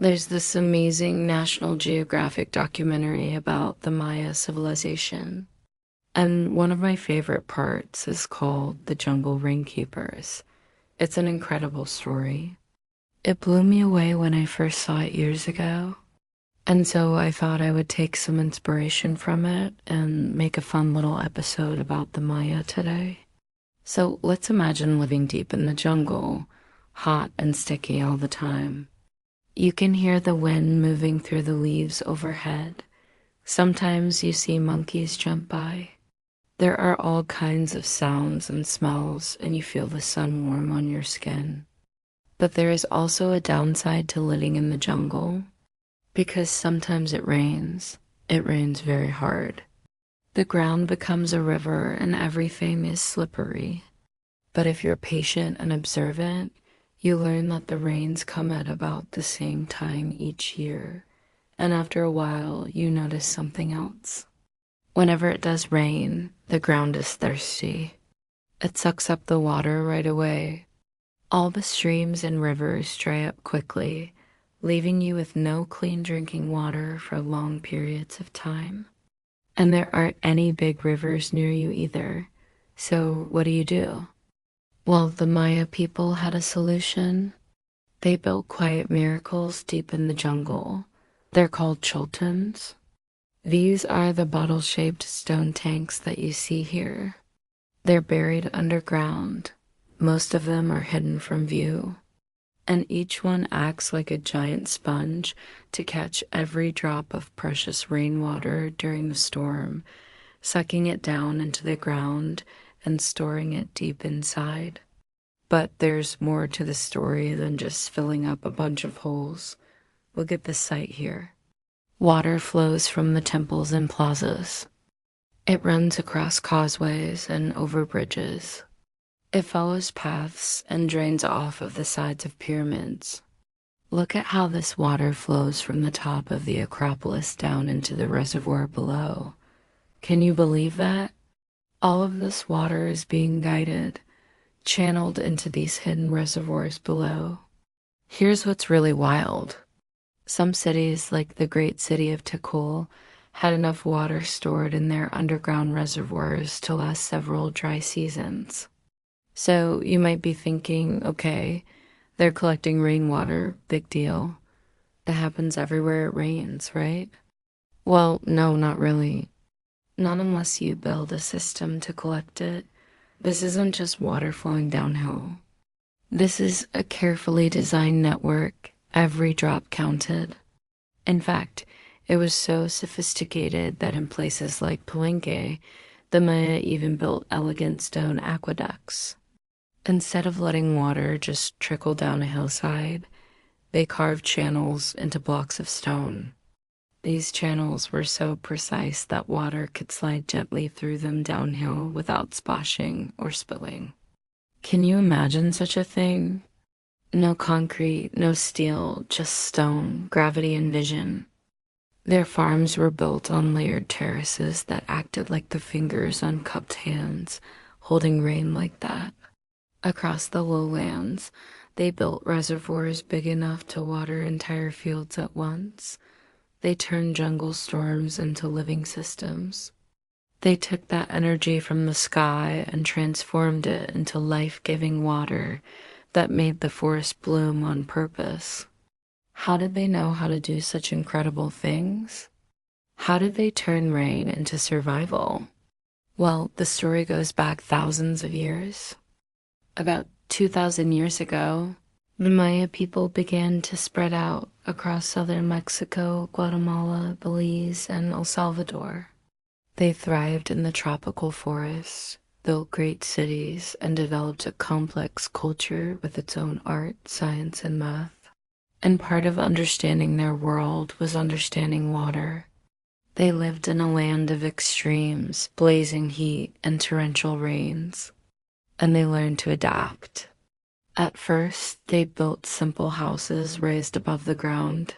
There's this amazing National Geographic documentary about the Maya civilization. And one of my favorite parts is called The Jungle Rainkeepers. It's an incredible story. It blew me away when I first saw it years ago. And so I thought I would take some inspiration from it and make a fun little episode about the Maya today. So let's imagine living deep in the jungle, hot and sticky all the time. You can hear the wind moving through the leaves overhead. Sometimes you see monkeys jump by. There are all kinds of sounds and smells, and you feel the sun warm on your skin. But there is also a downside to living in the jungle, because sometimes it rains. It rains very hard. The ground becomes a river and everything is slippery. But if you're patient and observant, you learn that the rains come at about the same time each year, and after a while, you notice something else. Whenever it does rain, the ground is thirsty. It sucks up the water right away. All the streams and rivers dry up quickly, leaving you with no clean drinking water for long periods of time. And there aren't any big rivers near you either, so what do? Well, the Maya people had a solution. They built quiet miracles deep in the jungle. They're called chultans. These are the bottle-shaped stone tanks that you see here. They're buried underground. Most of them are hidden from view. And each one acts like a giant sponge to catch every drop of precious rainwater during the storm, sucking it down into the ground and storing it deep inside. But there's more to the story than just filling up a bunch of holes. Look at this site here. Water flows from the temples and plazas. It runs across causeways and over bridges. It follows paths and drains off of the sides of pyramids. Look at how this water flows from the top of the Acropolis down into the reservoir below. Can you believe that? All of this water is being guided, channeled into these hidden reservoirs below. Here's what's really wild. Some cities, like the great city of Tikal, had enough water stored in their underground reservoirs to last several dry seasons. So you might be thinking, okay, they're collecting rainwater, big deal. That happens everywhere it rains, right? Well, no, not really. Not unless you build a system to collect it. This isn't just water flowing downhill. This is a carefully designed network, every drop counted. In fact, it was so sophisticated that in places like Palenque, the Maya even built elegant stone aqueducts. Instead of letting water just trickle down a hillside, they carved channels into blocks of stone. These channels were so precise that water could slide gently through them downhill without splashing or spilling. Can you imagine such a thing? No concrete, no steel, just stone, gravity, and vision. Their farms were built on layered terraces that acted like the fingers on cupped hands, holding rain like that. Across the lowlands, they built reservoirs big enough to water entire fields at once. They turned jungle storms into living systems. They took that energy from the sky and transformed it into life-giving water that made the forest bloom on purpose. How did they know how to do such incredible things? How did they turn rain into survival? Well, the story goes back thousands of years. About 2,000 years ago, the Maya people began to spread out across southern Mexico, Guatemala, Belize, and El Salvador. They thrived in the tropical forests, built great cities, and developed a complex culture with its own art, science, and math. And part of understanding their world was understanding water. They lived in a land of extremes, blazing heat, and torrential rains. And they learned to adapt. At first, they built simple houses raised above the ground.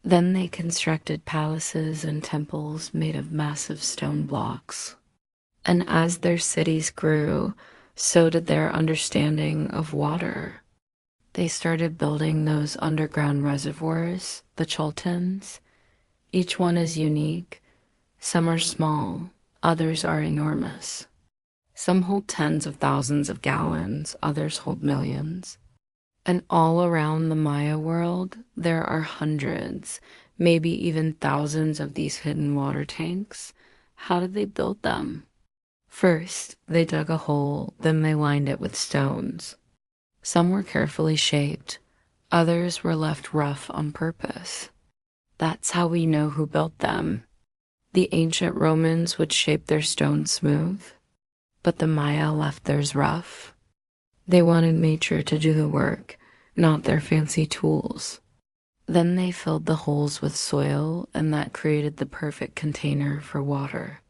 Then they constructed palaces and temples made of massive stone blocks. And as their cities grew, so did their understanding of water. They started building those underground reservoirs, the choltens. Each one is unique. Some are small, others are enormous. Some hold tens of thousands of gallons, others hold millions. And all around the Maya world, there are hundreds, maybe even thousands of these hidden water tanks. How did they build them? First, they dug a hole, then they lined it with stones. Some were carefully shaped, others were left rough on purpose. That's how we know who built them. The ancient Romans would shape their stones smooth, but the Maya left theirs rough. They wanted nature to do the work, not their fancy tools. Then they filled the holes with soil, and that created the perfect container for water.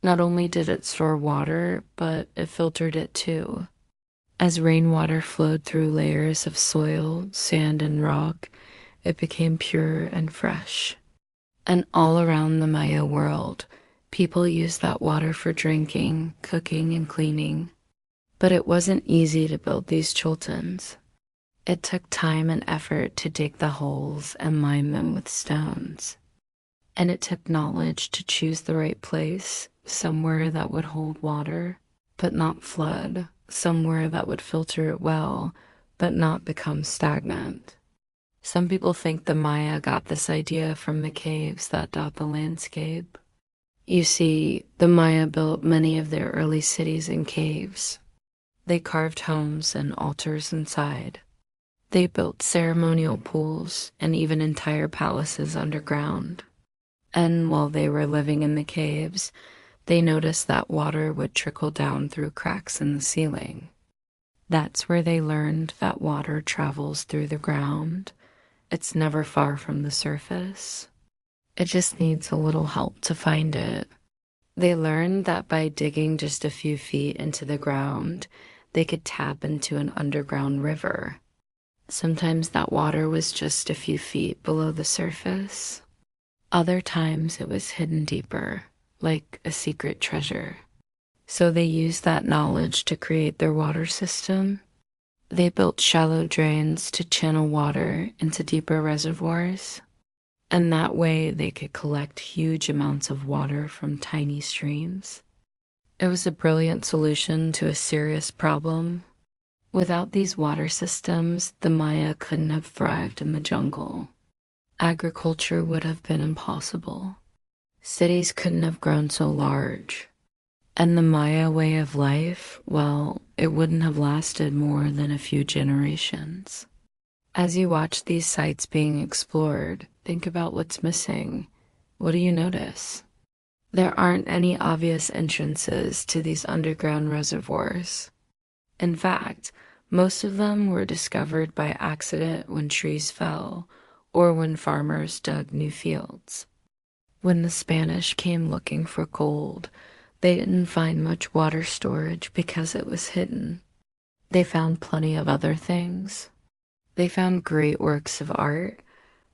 Not only did it store water, but it filtered it too. As rainwater flowed through layers of soil, sand, and rock, it became pure and fresh. And all around the Maya world, people used that water for drinking, cooking, and cleaning. But it wasn't easy to build these choltens. It took time and effort to dig the holes and mine them with stones. And it took knowledge to choose the right place, somewhere that would hold water, but not flood, somewhere that would filter it well, but not become stagnant. Some people think the Maya got this idea from the caves that dot the landscape. You see, the Maya built many of their early cities in caves. They carved homes and altars inside. They built ceremonial pools and even entire palaces underground. And while they were living in the caves, they noticed that water would trickle down through cracks in the ceiling. That's where they learned that water travels through the ground. It's never far from the surface. It just needs a little help to find it. They learned that by digging just a few feet into the ground, they could tap into an underground river. Sometimes that water was just a few feet below the surface. Other times it was hidden deeper, like a secret treasure. So they used that knowledge to create their water system. They built shallow drains to channel water into deeper reservoirs. And that way they could collect huge amounts of water from tiny streams. It was a brilliant solution to a serious problem. Without these water systems, the Maya couldn't have thrived in the jungle. Agriculture would have been impossible. Cities couldn't have grown so large. And the Maya way of life, well, it wouldn't have lasted more than a few generations. As you watch these sites being explored, think about what's missing. What do you notice? There aren't any obvious entrances to these underground reservoirs. In fact, most of them were discovered by accident when trees fell or when farmers dug new fields. When the Spanish came looking for gold, they didn't find much water storage because it was hidden. They found plenty of other things. They found great works of art.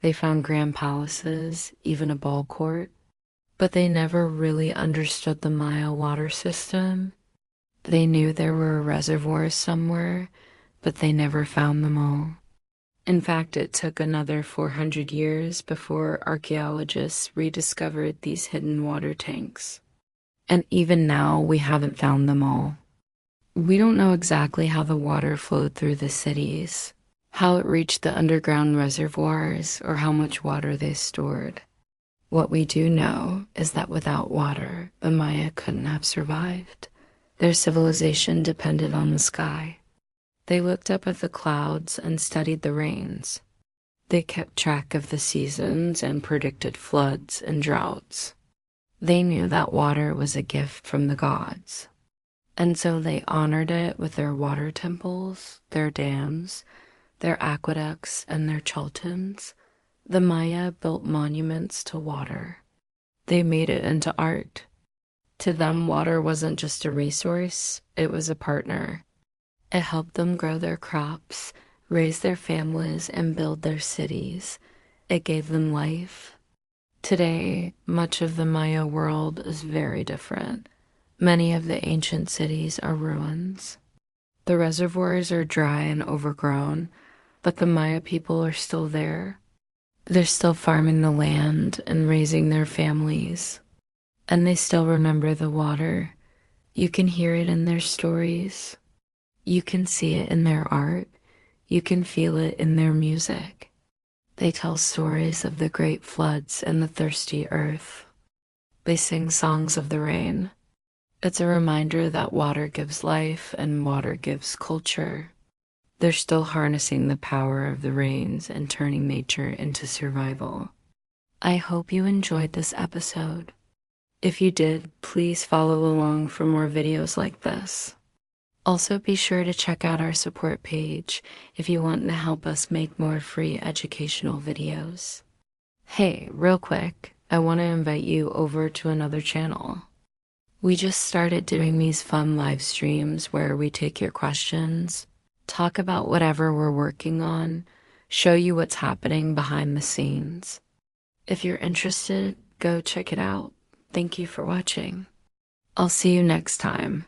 They found grand palaces, even a ball court. But they never really understood the Maya water system. They knew there were reservoirs somewhere, but they never found them all. In fact, it took another 400 years before archaeologists rediscovered these hidden water tanks. And even now, we haven't found them all. We don't know exactly how the water flowed through the cities, how it reached the underground reservoirs, or how much water they stored. What we do know is that without water, the Maya couldn't have survived. Their civilization depended on the sky. They looked up at the clouds and studied the rains. They kept track of the seasons and predicted floods and droughts. They knew that water was a gift from the gods. And so they honored it with their water temples, their dams, their aqueducts, and their choltens. The Maya built monuments to water. They made it into art. To them, water wasn't just a resource, it was a partner. It helped them grow their crops, raise their families, and build their cities. It gave them life. Today, much of the Maya world is very different. Many of the ancient cities are ruins. The reservoirs are dry and overgrown. But the Maya people are still there. They're still farming the land and raising their families. And they still remember the water. You can hear it in their stories. You can see it in their art. You can feel it in their music. They tell stories of the great floods and the thirsty earth. They sing songs of the rain. It's a reminder that water gives life and water gives culture. They're still harnessing the power of the rains and turning nature into survival. I hope you enjoyed this episode. If you did, please follow along for more videos like this. Also, be sure to check out our support page if you want to help us make more free educational videos. Hey, real quick, I want to invite you over to another channel. We just started doing these fun live streams where we take your questions, talk about whatever we're working on, show you what's happening behind the scenes. If you're interested, go check it out. Thank you for watching. I'll see you next time.